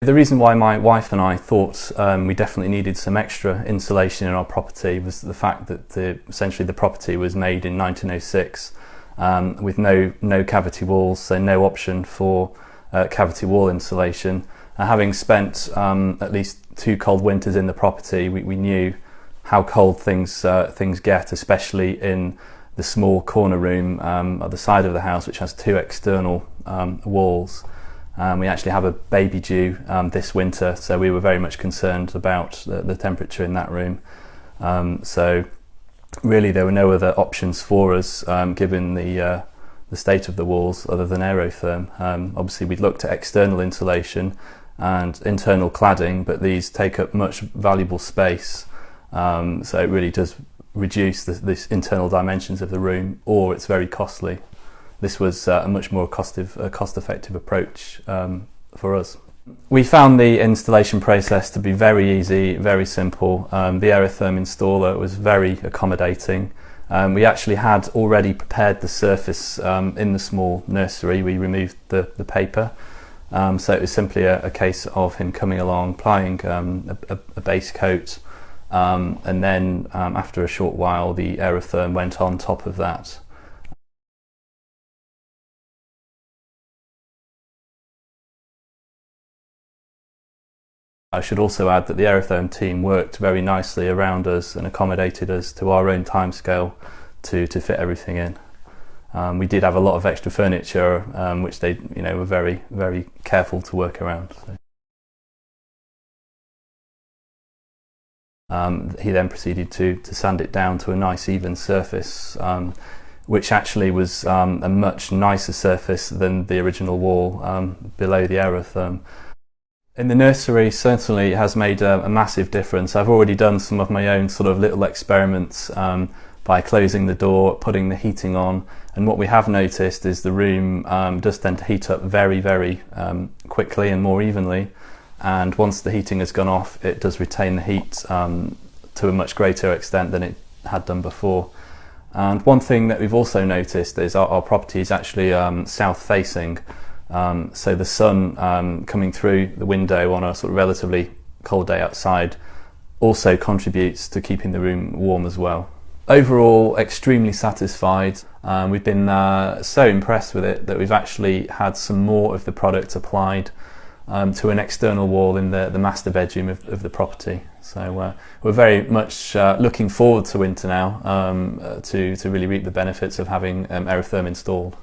The reason why my wife and I thought we definitely needed some extra insulation in our property was the fact that essentially the property was made in 1906 with no cavity walls, so no option for cavity wall insulation. Having spent at least 2 cold winters in the property, we knew how cold things get, especially in the small corner room at the side of the house, which has 2 external walls. We actually have a baby due this winter, so we were very much concerned about the temperature in that room. So really there were no other options for us given the state of the walls other than Aero-Therm. Obviously we'd looked at external insulation and internal cladding, but these take up much valuable space, so it really does reduce the internal dimensions of the room, or it's very costly. This was a much more cost-effective approach for us. We found the installation process to be very easy, very simple. The Aero-Therm installer was very accommodating. We actually had already prepared the surface in the small nursery. We removed the paper, so it was simply a case of him coming along, applying a base coat, and then after a short while the Aero-Therm went on top of that. I should also add that the Aero-Therm team worked very nicely around us and accommodated us to our own timescale to fit everything in. We did have a lot of extra furniture, which they were very, very careful to work around. He then proceeded to sand it down to a nice even surface, which actually was a much nicer surface than the original wall below the Aero-Therm. In the nursery, certainly it has made a massive difference. I've already done some of my own sort of little experiments by closing the door, putting the heating on, and what we have noticed is the room does tend to heat up very, very quickly and more evenly, and once the heating has gone off, it does retain the heat to a much greater extent than it had done before. And one thing that we've also noticed is our property is actually south-facing. So the sun coming through the window on a sort of relatively cold day outside also contributes to keeping the room warm as well. Overall, extremely satisfied. We've been so impressed with it that we've actually had some more of the product applied to an external wall in the master bedroom of the property. So we're very much looking forward to winter now to really reap the benefits of having Aero-Therm installed.